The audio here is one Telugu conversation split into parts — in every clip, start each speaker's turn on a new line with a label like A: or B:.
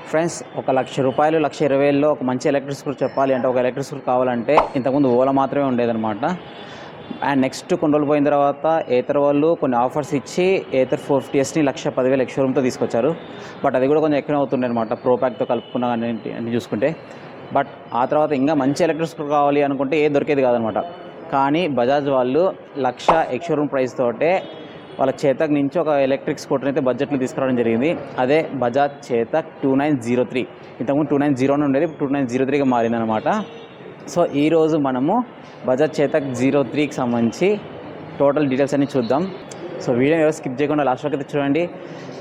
A: ఫ్రెండ్స్, ₹1,00,000 1,20,000లో ఒక మంచి ఎలక్ట్రిక్ స్కూటర్ చెప్పాలి అంటే, ఒక ఎలక్ట్రిక్ స్కూటర్ కావాలంటే ఇంతకుముందు ఓలా మాత్రమే ఉండేదన్నమాట. అండ్ నెక్స్ట్ కొన్ని రోజులు పోయిన తర్వాత ఏతర్ వాళ్ళు కొన్ని ఆఫర్స్ ఇచ్చి ఏతర్ 450Sని 1,10,000 ఎక్స్‌షోరూమ్తో తీసుకొచ్చారు. బట్ అది కూడా కొంచెం ఎక్కువనే అవుతుండే అనమాట, ప్రో ప్యాక్తో కలుపుకున్నా కానీ అన్ని చూసుకుంటే. బట్ ఆ తర్వాత ఇంకా మంచి ఎలక్ట్రిక్ స్కూటర్ కావాలి అనుకుంటే ఏది దొరికేది కాదనమాట. కానీ బజాజ్ వాళ్ళు 1,00,000 ఎక్స్‌షోరూమ్ ప్రైస్ తోటే వాళ్ళ చేతక్ నుంచి ఒక ఎలక్ట్రిక్ స్కూటర్ అయితే బడ్జెట్లో తీసుకురావడం జరిగింది. అదే బజాజ్ చేతక్ 2903. ఇంతకుముందు 290 ఉండేది, 2903గా మారిందనమాట. సో ఈరోజు మనము బజాజ్ చేతక్ 03కి సంబంధించి టోటల్ డీటెయిల్స్ అన్నీ చూద్దాం. సో వీడియో ఎవరు స్కిప్ చేయకుండా లాస్ట్ వరకు అయితే చూడండి.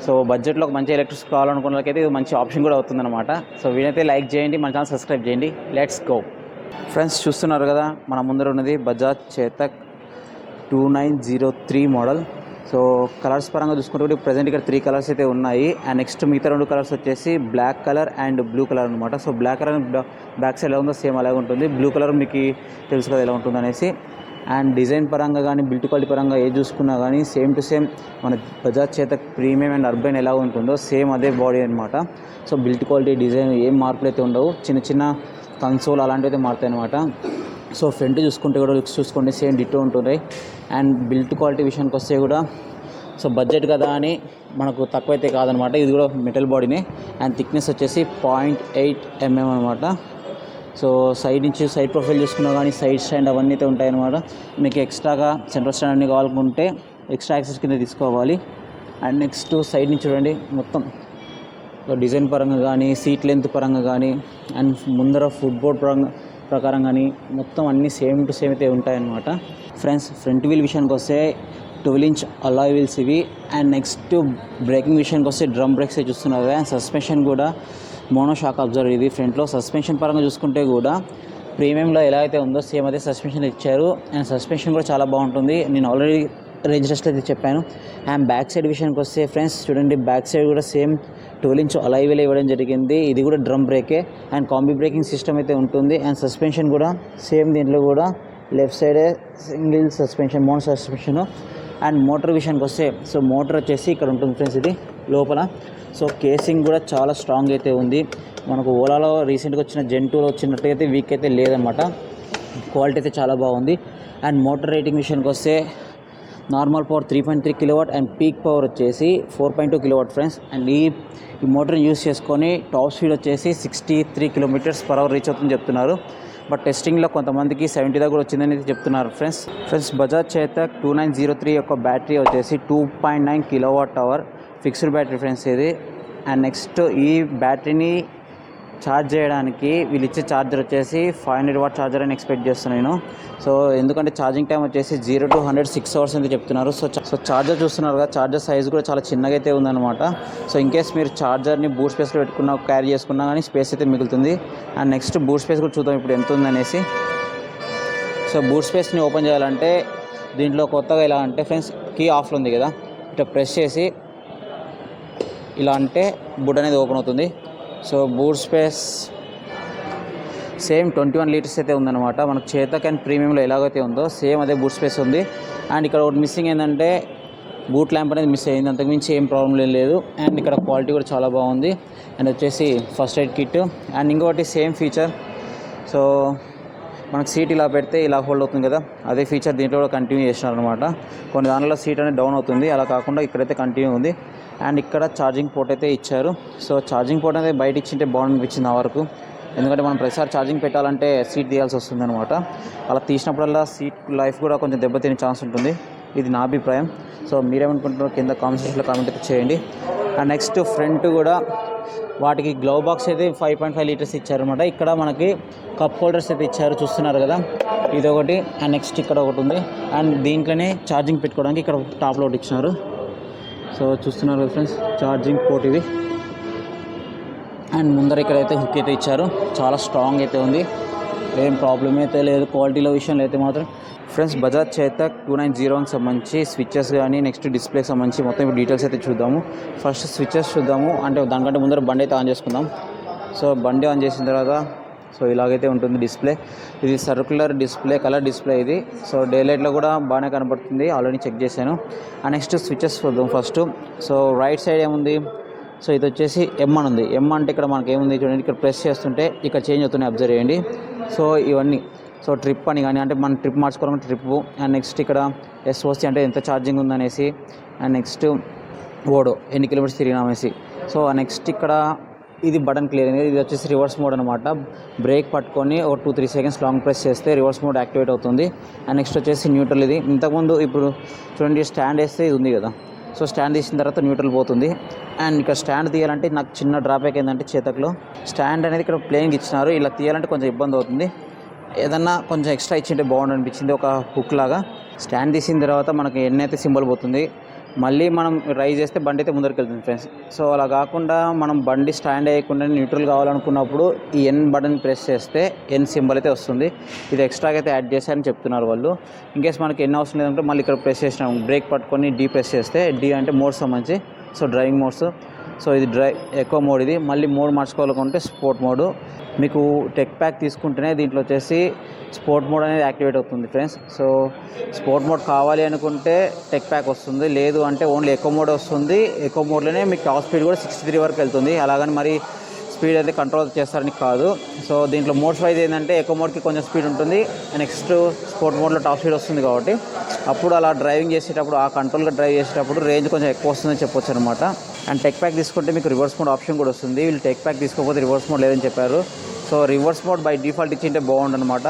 A: సో బడ్జెట్లో ఒక మంచి ఎలక్ట్రిక్ కావాలనుకున్న వాళ్ళకైతే ఇది మంచి ఆప్షన్ కూడా అవుతుందన్నమాట. సో వీడియో అయితే లైక్ చేయండి, మన ఛానల్ సబ్స్క్రైబ్ చేయండి. Let's go. ఫ్రెండ్స్, చూస్తున్నారు కదా మన ముందర ఉన్నది Bajaj Chetak 2903 model. So colours పరంగా చూసుకుంటే ప్రజెంట్ ఇక్కడ 3 కలర్స్ అయితే ఉన్నాయి. అండ్ నెక్స్ట్ మిగతా 2 కలర్స్ వచ్చేసి black colour and blue colour అనమాట. So black colour back side ఎలా ఉందో సేమ్ అలాగే ఉంటుంది. బ్లూ కలర్ మీకు తెలుసు కదా ఎలా ఉంటుంది అనేసి. అండ్ డిజైన్ పరంగా కానీ బిల్ట్ క్వాలిటీ పరంగా ఏ చూసుకున్నా కానీ సేమ్ టు సేమ్ మన Bajaj Chetak premium and urban ఎలా ఉంటుందో సేమ్ అదే బాడీ అనమాట. సో బిల్ట్ క్వాలిటీ డిజైన్ ఏం మార్పులు అయితే ఉండవు, చిన్న చిన్న కన్సోల్ అలాంటివి అయితే మారుతాయి అనమాట. సో ఫ్రంట్ చూసుకుంటే కూడా లుక్స్ చూసుకోండి సేమ్ డిట్టో ఉంటున్నాయి. అండ్ బిల్ట్ క్వాలిటీ విషయానికి వస్తే కూడా సో బడ్జెట్ కదా అని మనకు తక్కువైతే కాదనమాట. ఇది కూడా మెటల్ బాడీనే. అండ్ థిక్నెస్ వచ్చేసి 0.8 mm అనమాట. సో సైడ్ నుంచి సైడ్ ప్రొఫైల్ చూసుకున్నా కానీ సైడ్ స్టాండ్ అవన్నీ అయితే ఉంటాయన్నమాట. మీకు ఎక్స్ట్రాగా సెంట్రల్ స్టాండ్ అన్ని కావాలనుకుంటే ఎక్స్ట్రా యాక్సెస్ కింద తీసుకోవాలి. అండ్ నెక్స్ట్ సైడ్ నుంచి చూడండి మొత్తం డిజైన్ పరంగా కానీ సీట్ లెంత్ పరంగా కానీ అండ్ ముందర ఫుట్ బోర్డ్ ప్రకారం కానీ మొత్తం అన్నీ సేమ్ టు సేమ్ అయితే ఉంటాయన్నమాట. ఫ్రెండ్స్, ఫ్రంట్ వీల్ విషయానికి వస్తే 12-inch అలాయ్ వీల్స్ ఇవి. అండ్ నెక్స్ట్ బ్రేకింగ్ విషయానికి వస్తే డ్రమ్ బ్రేక్స్ చూస్తున్నారు. అండ్ సస్పెన్షన్ కూడా మోనో షాక్ అబ్జర్వర్ ఇది ఫ్రంట్లో. సస్పెన్షన్ పరంగా చూసుకుంటే కూడా ప్రీమియంలో ఎలా అయితే ఉందో సేమ్ అదే సస్పెన్షన్ ఇచ్చారు. అండ్ సస్పెన్షన్ కూడా చాలా బాగుంటుంది, నేను ఆల్రెడీ రేంజ్ టెస్ట్లో అయితే చెప్పాను. అండ్ బ్యాక్ సైడ్ విషయానికి వస్తే ఫ్రెండ్స్ చూడండి, బ్యాక్ సైడ్ కూడా సేమ్ 12-inch అలాయ్ వీల్ ఇవ్వడం జరిగింది. ఇది కూడా డ్రమ్ బ్రేకే అండ్ కాంబీ బ్రేకింగ్ సిస్టమ్ అయితే ఉంటుంది. అండ్ సస్పెన్షన్ కూడా సేమ్ దీంట్లో కూడా లెఫ్ట్ సైడే single suspension, mono suspension. And motor విషయానికి వస్తే సో మోటార్ వచ్చేసి ఇక్కడ ఉంటుంది ఫ్రెండ్స్, ఇది లోపల. సో కేసింగ్ కూడా చాలా స్ట్రాంగ్ అయితే ఉంది. మనకు ఓలాలో రీసెంట్గా వచ్చిన Gen 2లో వచ్చినట్టయితే వీక్ అయితే లేదనమాట, క్వాలిటీ అయితే చాలా బాగుంది. అండ్ మోటార్ రేటింగ్ విషయానికి వస్తే normal power 3.3 kW and peak power వచ్చేసి 4.2 kW ఫ్రెండ్స్. అండ్ ఈ మోటార్ని యూస్ చేసుకొని టాప్ స్పీడ్ వచ్చేసి 63 km/h రీచ్ అవుతుందని చెప్తున్నారు. బట్ టెస్టింగ్లో కొంతమందికి 70 దగ్గర వచ్చిందని చెప్తున్నారు ఫ్రెండ్స్. బజాజ్ చేతక్ 2903 యొక్క బ్యాటరీ వచ్చేసి 2.9 kWh ఫిక్స్డ్ బ్యాటరీ ఫ్రెండ్స్ ఇది. అండ్ నెక్స్ట్ ఈ బ్యాటరీని ఛార్జ్ చేయడానికి వీళ్ళు ఇచ్చే ఛార్జర్ వచ్చేసి 500 వాట్ ఛార్జర్ అని ఎక్స్పెక్ట్ చేస్తున్నాను నేను. సో ఎందుకంటే ఛార్జింగ్ టైం వచ్చేసి 0 to 100 6 hours అని చెప్తున్నారు. సో ఛార్జర్ చూస్తున్నారు కదా, ఛార్జర్ సైజ్ కూడా చాలా చిన్నగా అయితే ఉందన్నమాట. సో ఇన్ కేస్ మీరు ఛార్జర్ని బూట్ స్పేస్లో పెట్టుకున్నా క్యారీ చేసుకున్నా కానీ స్పేస్ అయితే మిగులుతుంది. అండ్ నెక్స్ట్ బూట్ స్పేస్ కూడా చూద్దాం ఇప్పుడు ఎంత ఉందనేసి. సో బూట్ స్పేస్ని ఓపెన్ చేయాలంటే దీంట్లో కొత్తగా ఎలా అంటే ఫ్రెండ్స్, కీ ఆఫ్లో ఉంది కదా, ఇట్లా ప్రెస్ చేసి ఇలా అంటే బుడ్ అనేది ఓపెన్ అవుతుంది. So boot space same 21 litres అయితే ఉందన్నమాట. మనకు చేతక్ అండ్ ప్రీమియంలో ఎలాగైతే ఉందో సేమ్ అదే బూట్ స్పేస్ ఉంది. అండ్ ఇక్కడ ఒకటి మిస్సింగ్ ఏంటంటే బూట్ ల్యాంప్ అనేది మిస్ అయింది, అంతకుమించి ఏం ప్రాబ్లం లేదు. అండ్ ఇక్కడ క్వాలిటీ కూడా చాలా బాగుంది. అండ్ వచ్చేసి ఫస్ట్ ఎయిడ్ కిట్. అండ్ ఇంకొకటి సేమ్ ఫీచర్, సో మనకు సీట్ ఇలా పెడితే ఇలా హోల్డ్ అవుతుంది కదా, అదే ఫీచర్ దీంట్లో కూడా కంటిన్యూ చేసినారు అనమాట. కొన్ని దానిలో సీట్ అనేది డౌన్ అవుతుంది, అలా కాకుండా ఇక్కడైతే కంటిన్యూ ఉంది. అండ్ ఇక్కడ ఛార్జింగ్ పోర్ట్ అయితే ఇచ్చారు. సో ఛార్జింగ్ పోర్ట్ అనేది బయట ఇచ్చింటే బాగుంది ఆ వరకు, ఎందుకంటే మనం ప్రతిసారి ఛార్జింగ్ పెట్టాలంటే సీట్ తీయాల్సి వస్తుంది అనమాట. అలా తీసినప్పుడల్లా సీట్ లైఫ్ కూడా కొంచెం దెబ్బతినే ఛాన్స్ ఉంటుంది, ఇది నా అభిప్రాయం. సో మీరేమనుకుంటున్నారో కింద కామెంట్ సెక్షన్లో కామెంట్ అయితే చేయండి. అండ్ నెక్స్ట్ ఫ్రంట్ కూడా వాటికి గ్లవ్ బాక్స్ అయితే 5.5 లీటర్స్ ఇచ్చారనమాట. ఇక్కడ మనకి కప్ హోల్డర్స్ అయితే ఇచ్చారు, చూస్తున్నారు కదా, ఇది ఒకటి. అండ్ నెక్స్ట్ ఇక్కడ ఒకటి ఉంది. అండ్ దీంట్లోనే ఛార్జింగ్ పెట్టుకోవడానికి ఇక్కడ టాప్లో ఒకటి ఇచ్చినారు. సో చూస్తున్నారు కదా ఫ్రెండ్స్, ఛార్జింగ్ పోర్ట్ ఇది. అండ్ ముందర ఇక్కడైతే హుక్ అయితే ఇచ్చారు, చాలా స్ట్రాంగ్ అయితే ఉంది, ఏం ప్రాబ్లం అయితే లేదు క్వాలిటీలో విషయంలో అయితే మాత్రం. ఫ్రెండ్స్, బజాజ్ చేతక్ 2901కి సంబంధించి స్విచ్చెస్ కానీ నెక్స్ట్ డిస్ప్లేకి సంబంధించి మొత్తం ఇప్పుడు డీటెయిల్స్ అయితే చూద్దాము. ఫస్ట్ స్విచ్చెస్ చూద్దాము, అంటే దానికంటే ముందర బండి అయితే ఆన్ చేసుకుందాం. సో బండి ఆన్ చేసిన తర్వాత సో ఇలాగైతే ఉంటుంది డిస్ప్లే. ఇది సర్క్యులర్ డిస్ప్లే, కలర్ డిస్ప్లే ఇది. సో డే లైట్లో కూడా బాగానే కనపడుతుంది, ఆల్రెడీ చెక్ చేశాను. నెక్స్ట్ స్విచెస్ చూద్దాం ఫస్ట్. సో రైట్ సైడ్ ఏముంది, సో ఇది వచ్చేసి ఎం అని ఉంది. ఎం అంటే ఇక్కడ మనకి ఏముంది చూడండి, ఇక్కడ ప్రెస్ చేస్తుంటే ఇక్కడ చేంజ్ అవుతున్నాయి, అబ్జర్వ్ చేయండి. సో ఇవన్నీ సో ట్రిప్ అని కానీ, అంటే మనం ట్రిప్ మార్చుకోవాలంటే ట్రిప్. అండ్ నెక్స్ట్ ఇక్కడ ఎస్ఓసి అంటే ఎంత ఛార్జింగ్ ఉందనేసి. అండ్ నెక్స్ట్ ఓడో ఎన్ని కిలోమీటర్స్ తిరిగినామేసి. సో నెక్స్ట్ ఇక్కడ ఇది బటన్ క్లియర్ అనేది. ఇది వచ్చేసి రివర్స్ మోడ్ అనమాట. బ్రేక్ పట్టుకొని ఒక 2-3 సెకండ్స్ లాంగ్ ప్రెస్ చేస్తే రివర్స్ మోడ్ యాక్టివేట్ అవుతుంది. అండ్ నెక్స్ట్ వచ్చేసి న్యూట్రల్. ఇది ఇంతకుముందు ఇప్పుడు చూడండి స్టాండ్ వేస్తే ఇది ఉంది కదా, సో స్టాండ్ తీసిన తర్వాత న్యూట్రల్ పోతుంది. అండ్ ఇక్కడ స్టాండ్ తీయాలంటే నాకు చిన్న డ్రాబ్యాక్ ఏంటంటే చేతక్లో స్టాండ్ అనేది ఇక్కడ ప్లేన్గా ఇచ్చినారు, ఇలా తీయాలంటే కొంచెం ఇబ్బంది అవుతుంది. ఏదన్నా కొంచెం ఎక్స్ట్రా ఇచ్చింటే బాగుండు అనిపించింది, ఒక హుక్ లాగా. స్టాండ్ తీసిన తర్వాత మనకి ఎన్నైతే సింబల్ పోతుంది, మళ్ళీ మనం రైజ్ చేస్తే బండి అయితే ముందరికి వెళ్తుంది ఫ్రెండ్స్. సో అలా కాకుండా మనం బండి స్టాండ్ వేయకుండా న్యూట్రల్ కావాలనుకున్నప్పుడు ఈ ఎన్ బటన్ ప్రెస్ చేస్తే ఎన్ సింబల్ అయితే వస్తుంది. ఇది ఎక్స్ట్రాగా అయితే యాడ్ చేశారని చెప్తున్నారు వాళ్ళు. ఇన్కేస్ మనకి ఎన్ని అవసరం లేదంటే మళ్ళీ ఇక్కడ ప్రెస్ చేసినాం, బ్రేక్ పట్టుకొని డీ ప్రెస్ చేస్తే, డీ అంటే మోడ్స్ సంబంధించి, సో డ్రైవింగ్ మోడ్స్. సో ఇది ఎక్కువ మోడ్. ఇది మళ్ళీ మోడ్ మార్చుకోవాలనుకుంటే స్పోర్ట్ మోడ్. మీకు టెక్ ప్యాక్ తీసుకుంటేనే దీంట్లో వచ్చేసి స్పోర్ట్ మోడ్ అనేది యాక్టివేట్ అవుతుంది ఫ్రెండ్స్. సో స్పోర్ట్ మోడ్ కావాలి అనుకుంటే టెక్ ప్యాక్ వస్తుంది, లేదు అంటే ఓన్లీ ఎకో మోడ్ వస్తుంది. ఎకో మోడ్లోనే మీకు టాప్ స్పీడ్ కూడా 63 వరకు వెళ్తుంది. అలాగని మరి స్పీడ్ అయితే కంట్రోల్ చేస్తారని కాదు. సో దీంట్లో మోడ్స్ వైజ్ ఏంటంటే ఎకో మోడ్కి కొంచెం స్పీడ్ ఉంటుంది, నెక్స్ట్ స్పోర్ట్ మోడ్లో టాప్ స్పీడ్ వస్తుంది. కాబట్టి అప్పుడు అలా డ్రైవింగ్ చేసేటప్పుడు, ఆ కంట్రోల్గా డ్రైవ్ చేసేటప్పుడు రేంజ్ కొంచెం ఎక్కువ వస్తుందని చెప్పొచ్చు అనమాట. అండ్ టెక్ ప్యాక్ తీసుకుంటే మీకు రివర్స్ మోడ్ ఆప్షన్ కూడా వస్తుంది. వీళ్ళు టెక్ ప్యాక్ తీసుకోకపోతే రివర్స్ మోడ్ లేదని చెప్పారు. So reverse mode by default ఇచ్చింటే బాగుండు అనమాట.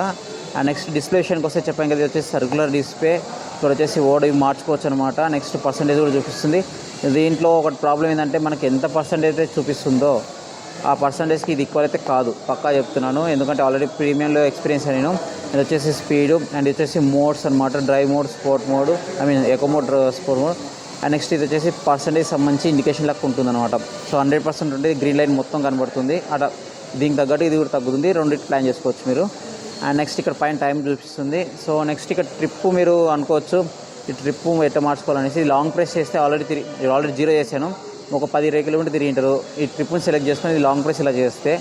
A: అండ్ నెక్స్ట్ డిస్ప్లే విషయానికి వస్తే చెప్పాం కదా, వచ్చేసి సర్క్యులర్ డిస్ప్లే. ఇక్కడ వచ్చేసి ఓడి మార్చుకోవచ్చు అనమాట. నెక్స్ట్ పర్సంటేజ్ కూడా చూపిస్తుంది. దీంట్లో ఒకటి ప్రాబ్లం ఏంటంటే మనకి ఎంత పర్సంటేజ్ అయితే చూపిస్తుందో ఆ పర్సంటేజ్కి ఇది ఈక్వల్ అయితే కాదు, పక్కా చెప్తున్నాను. ఎందుకంటే ఆల్రెడీ ప్రీమియంలో ఎక్స్పీరియన్స్ అయినాను. ఇది వచ్చేసి స్పీడ్ అండ్ వచ్చేసి మోడ్స్ అనమాట. Drive mode, sport mode, echo mode, sport mode. And next ఇది వచ్చేసి పర్సంటేజ్ సంబంధించి ఇండికేషన్ లెక్క ఉంటుంది అనమాట. సో 100% ఉంటుంది, గ్రీన్ లైన్ మొత్తం కనబడుతుంది. అట్లా దీనికి తగ్గట్టు ఇది కూడా తగ్గుతుంది. రెండింటి ప్లాన్ చేసుకోవచ్చు మీరు. అండ్ నెక్స్ట్ ఇక్కడ పైన టైం చూపిస్తుంది. సో నెక్స్ట్ ఇక్కడ ట్రిప్ మీరు అనుకోవచ్చు, ఈ ట్రిప్ ఎట్లా మార్చుకోవాలనేసి. లాంగ్ ప్రెస్ చేస్తే ఆల్రెడీ 0 చేశాను, ఒక 10-20 కిలోమీటర్ తిరిగి ఉంటారు. ఈ ట్రిప్ని సెలెక్ట్ చేసుకొని ఇది లాంగ్ ప్రెస్ ఇలా చేస్తే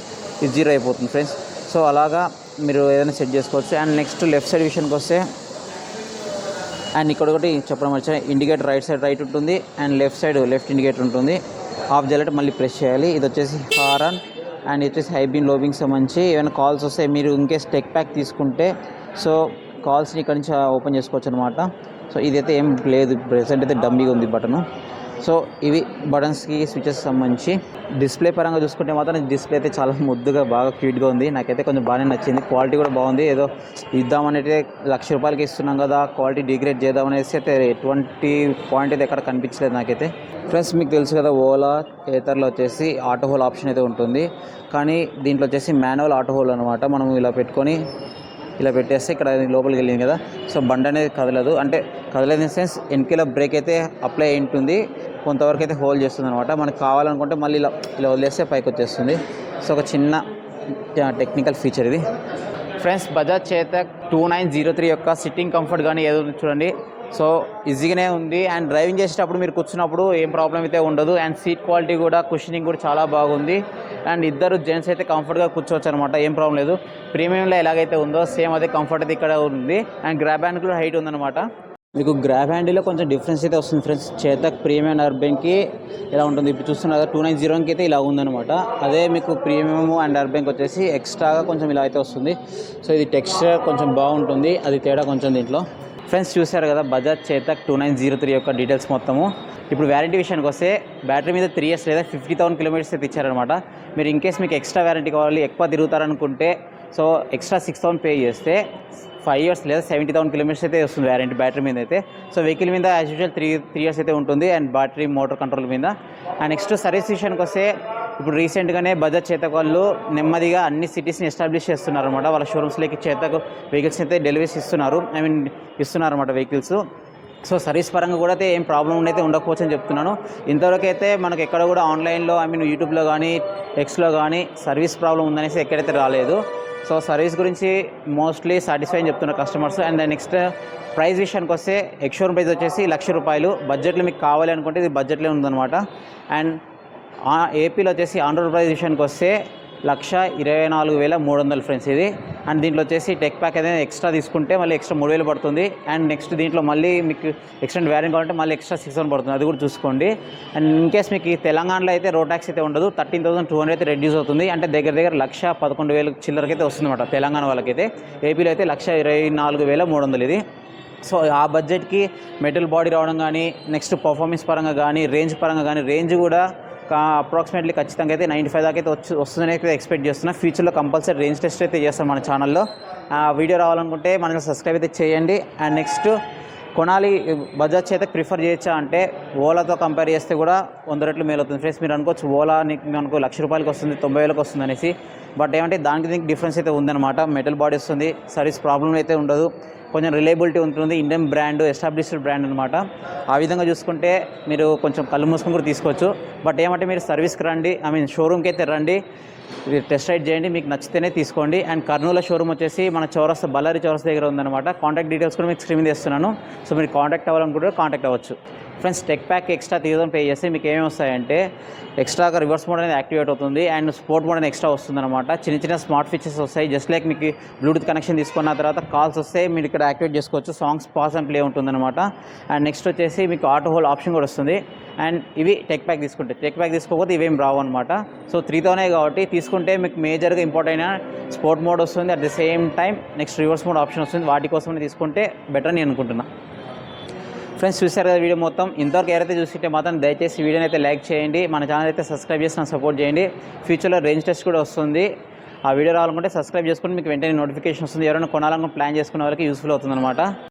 A: ఇది 0 అయిపోతుంది ఫ్రెండ్స్. సో అలాగా మీరు ఏదైనా సెట్ చేసుకోవచ్చు. అండ్ నెక్స్ట్ లెఫ్ట్ సైడ్ విషయానికి వస్తే, అండ్ ఇక్కడ ఒకటి చెప్పడం వచ్చా, ఇండికేటర్ రైట్ సైడ్ రైట్ ఉంటుంది and left side left indicator ఉంటుంది. ఆఫ్ చేయాలంటే మళ్ళీ ప్రెస్ చేయాలి. ఇది వచ్చేసి హారన్ అండ్ ఇది వచ్చేసి హై బీమ్, లో బీమ్ సంబంధించి. ఏమైనా కాల్స్ వస్తే మీరు ఇన్కేస్ టెక్ ప్యాక్ తీసుకుంటే సో కాల్స్ని ఇక్కడ నుంచి ఓపెన్ చేసుకోవచ్చు అనమాట. సో ఇదైతే ఏం లేదు, ప్రెసెంట్ అయితే డమ్మీగా ఉంది బటను. సో ఇవి బటన్స్కి స్విచెస్ సంబంధించి. డిస్ప్లే పరంగా చూసుకుంటే మాత్రం డిస్ప్లే అయితే చాలా ముద్దుగా బాగా క్యూట్గా ఉంది. నాకైతే కొంచెం బాగానే నచ్చింది. క్వాలిటీ కూడా బాగుంది. ఏదో ఇద్దామనేది ₹1,00,000 ఇస్తున్నాం కదా, క్వాలిటీ డిగ్రేడ్ చేద్దామనేసి అయితే ఎటువంటి పాయింట్ అయితే ఎక్కడ కనిపించలేదు నాకైతే. ఫ్రెండ్స్ మీకు తెలుసు కదా, ఓలా ఏతర్లో వచ్చేసి ఆటో హోల్ ఆప్షన్ అయితే ఉంటుంది. కానీ దీంట్లో వచ్చేసి మాన్యువల్ ఆటో హోల్ అనమాట. మనం ఇలా పెట్టుకొని ఇలా పెట్టేస్తే ఇక్కడ లోపలికి వెళ్ళింది కదా, సో బండి అనేది కదలదు. అంటే కదలేదు ఇన్ సెన్స్ వెనకాల బ్రేక్ అయితే అప్లై అయి ఉంటుంది, కొంతవరకు అయితే హోల్డ్ చేస్తుంది అనమాట. మనకు కావాలనుకుంటే మళ్ళీ ఇలా వదిలేస్తే పైకి వచ్చేస్తుంది. సో ఒక చిన్న టెక్నికల్ ఫీచర్ ఇది ఫ్రెండ్స్. బజాజ్ చేతక్ 2903 యొక్క సిట్టింగ్ కంఫర్ట్ కానీ ఏదో చూడండి, సో ఈజీగానే ఉంది. అండ్ డ్రైవింగ్ చేసేటప్పుడు మీరు కూర్చున్నప్పుడు ఏం ప్రాబ్లం అయితే ఉండదు. అండ్ సీట్ క్వాలిటీ కూడా, కుషనింగ్ కూడా చాలా బాగుంది. అండ్ ఇద్దరు జెంట్స్ అయితే కంఫర్ట్గా కూర్చోవచ్చు అనమాట, ఏం ప్రాబ్లం లేదు. ప్రీమియంలో ఎలాగైతే ఉందో సేమ్ అదే కంఫర్ట్ అయితే ఇక్కడ ఉంది. అండ్ గ్రాబ్ హ్యాండ్ కూడా హైట్ ఉందన్నమాట. మీకు గ్రాబ్ హ్యాండిల్లో కొంచెం డిఫరెన్స్ అయితే వస్తుంది ఫ్రెండ్స్. చేతక్ ప్రీమియం అర్బన్కి ఇలా ఉంటుంది. ఇప్పుడు చూస్తున్నారు 290కి అయితే ఇలా ఉందన్నమాట. అదే మీకు ప్రీమియం అండ్ అర్బన్కి వచ్చేసి ఎక్స్ట్రాగా కొంచెం ఇలా అయితే వస్తుంది. సో ఇది టెక్స్చర్ కొంచెం బాగుంటుంది, అది తేడా కొంచెం దీంట్లో. ఫ్రెండ్స్ చూశారు కదా బజాజ్ చేతక్ 2903 యొక్క డీటెయిల్స్ మొత్తము. ఇప్పుడు వ్యారంటీ విషయానికి వస్తే బ్యాటరీ మీద 3 years లేదా 50,000 కిలోమీటర్స్ అయితే ఇచ్చారనమాట. మీరు ఇన్కేస్ మీకు ఎక్స్ట్రా వ్యారంటీ కావాలి, ఎక్కువ తిరుగుతారనుకుంటే సో ఎక్స్ట్రా 6,000 పే చేస్తే 5 years లేదా 70,000 కిలోమీటర్స్ అయితే వస్తుంది వ్యారంటీ బ్యాటరీ మీద అయితే. సో వెహికల్ మీద యాజ్ యూజువల్ 3 years అయితే ఉంటుంది అండ్ బ్యాటరీ మోటార్ కంట్రోల్ మీద. అండ్ నెక్స్ట్ సర్వీస్ విషయానికి వస్తే, ఇప్పుడు రీసెంట్గానే బజాజ్ చేతక్ వాళ్ళు నెమ్మదిగా అన్ని సిటీస్ని ఎస్టాబ్లిష్ చేస్తున్నారు అనమాట. వాళ్ళ షోరూమ్స్లోకి చేతక్ వెహికల్స్ అయితే డెలివరీస్ ఇస్తున్నారు అనమాట వెహికల్స్. సో సర్వీస్ పరంగా కూడా అయితే ఏం ప్రాబ్లం అయితే ఉండకపోవచ్చు అని చెప్తున్నాను. ఇంతవరకు అయితే మనకు ఎక్కడ కూడా ఆన్లైన్లో యూట్యూబ్లో కానీ ఎక్స్లో కానీ సర్వీస్ ప్రాబ్లం ఉందనేసి ఎక్కడైతే రాలేదు. సో సర్వీస్ గురించి మోస్ట్లీ సాటిస్ఫై అని చెప్తున్నారు కస్టమర్స్. అండ్ నెక్స్ట్ ప్రైస్ విషయానికి వస్తే ఎక్స్షోరూమ్ ప్రైస్ వచ్చేసి ₹1,00,000. బడ్జెట్లో మీకు కావాలి అనుకుంటే ఇది బడ్జెట్లో ఉందన్నమాట. అండ్ ఏపీలో వచ్చేసి ఆన్ రోడ్ ప్రైస్ విషయానికి వస్తే 1,24,300 ఫ్రెండ్స్ ఇది. అండ్ దీంట్లో వచ్చేసి టెక్ ప్యాక్ అనేది ఎక్స్ట్రా తీసుకుంటే మళ్ళీ ఎక్స్ట్రా 3000 పడుతుంది. అండ్ నెక్స్ట్ దీంట్లో మళ్ళీ మీకు ఎక్స్టెండ్ వ్యారెంటీ కావాలంటే మళ్ళీ ఎక్స్ట్రా 6,000 పడుతుంది, అది కూడా చూసుకోండి. అండ్ ఇన్ కేస్ మీకు ఈ తెలంగాణలో అయితే రోడ్ ట్యాక్స్ అయితే ఉండదు, 13,200 అయితే రెడ్యూస్ అవుతుంది. అంటే దగ్గర 1,11,000 చిల్లరకైతే వస్తుంది అనమాట తెలంగాణ వాళ్ళకైతే. ఏపీలో అయితే 1,24,300 ఇది. సో ఆ బడ్జెట్కి మెటల్ బాడీ రావడం కానీ, నెక్స్ట్ పర్ఫార్మెన్స్ పరంగా కానీ, రేంజ్ పరంగా కానీ, రేంజ్ కూడా అప్రాక్సిమేట్లీ ఖచ్చితంగా అయితే 95 దాకా అయితే వస్తుందని అయితే ఎక్స్పెక్ట్ చేస్తున్నా. ఫ్యూచర్లో కంపల్సరీ రేంజ్ టెస్ట్ అయితే చేస్తాం మన ఛానల్లో. వీడియో రావాలనుకుంటే మనకి సబ్స్క్రైబ్ అయితే చేయండి. అండ్ నెక్స్ట్ కొనాలి బజాజ్ అయితే ప్రిఫర్ చేయొచ్చా అంటే ఓలాతో కంపేర్ చేస్తే కూడా 100 రెట్లు మేలు అవుతుంది ఫ్రెండ్స్. మీరు అనుకోవచ్చు ఓలా మనకు ₹1,00,000 వస్తుంది, 90,000 వస్తుంది అనేసి. బట్ ఏమంటే దానికి దీనికి డిఫరెన్స్ అయితే ఉందన్నమాట. మెటల్ బాడీ వస్తుంది, సర్వీస్ ప్రాబ్లం అయితే ఉండదు, కొంచెం రిలయబిలిటీ ఉంటుంది, ఇండియన్ బ్రాండ్, ఎస్టాబ్లిష్డ్ బ్రాండ్ అనమాట. ఆ విధంగా చూసుకుంటే మీరు కొంచెం కళ్ళు మూసుకొని కూడా తీసుకోవచ్చు. బట్ ఏమంటే మీరు సర్వీస్కి రండి, షోరూమ్కి అయితే రండి, టెస్ట్ రైడ్ చేయండి, మీకు నచ్చితేనే తీసుకోండి. అండ్ కర్నూలు షోరూమ్ వచ్చేసి మన చౌరస్తా, బళ్ళారి చౌరస్తా దగ్గర ఉందన్నమాట. కాంటాక్ట్ డీటెయిల్స్ కూడా మీకు స్క్రీన్ మీద ఇస్తున్నాను. సో మీరు కాంటాక్ట్ అవ్వాలనుకుంటే కాంటాక్ట్ అవ్వచ్చు friends. Tech pack extra 3,000 pay చేస్తే మీకు ఏమేమి వస్తాయంటే ఎక్స్ట్రాగా రివర్స్ మోడ్ అనేది యాక్టివేట్ అవుతుంది, అండ్ స్పోర్ట్ మోడ్ అనేది ఎక్స్ట్రా వస్తుందన్నమాట. చిన్న స్మార్ట్ ఫీచర్స్ వస్తాయి. జస్ట్ లైక్ మీకు బ్లూటూత్ కనెక్షన్ తీసుకున్న తర్వాత కాల్స్ వస్తే మీరు ఇక్కడ యాక్టివేట్ చేసుకోవచ్చు. సాంగ్స్ పాస్ అండ్ ప్లే ఉంటుందన్నమాట. అండ్ నెక్స్ట్ వచ్చేసి మీకు ఆటో హోల్డ్ ఆప్షన్ కూడా వస్తుంది. అండ్ ఇవి టెక్ ప్యాక్ తీసుకుంటే, టెక్ ప్యాక్ తీసుకోకపోతే ఇవేం రావు అనమాట. సో 3,000 కాబట్టి తీసుకుంటే మీకు మేజర్గా ఇంపార్టెంట్ అయిన స్పోర్ట్ మోడ్ వస్తుంది, at the same time next reverse mode option వస్తుంది. వాటి కోసమే తీసుకుంటే బెటర్ అని అనుకుంటున్నా. ఫ్రెండ్స్ చూసారు కదా వీడియో మొత్తం. ఇంతవరకు ఎవరైతే చూస్తుంటే మాత్రం దయచేసి వీడియోని అయితే లైక్ చేయండి, మన ఛానల్ అయితే సబ్స్క్రైబ్ చేసి నాకు సపోర్ట్ చేయండి. ఫ్యూచర్లో రేంజ్ టెస్ట్ కూడా వస్తుంది, ఆ వీడియో రావాలనుకుంటే సబ్స్క్రైబ్ చేసుకుని మీకు వెంటనే నోటిఫికేషన్ వస్తుంది. ఎవరైనా కొనాలనుకుని ప్లాన్ చేసుకునే వాళ్ళకి యూస్ఫుల్ అవుతుంది అనమాట.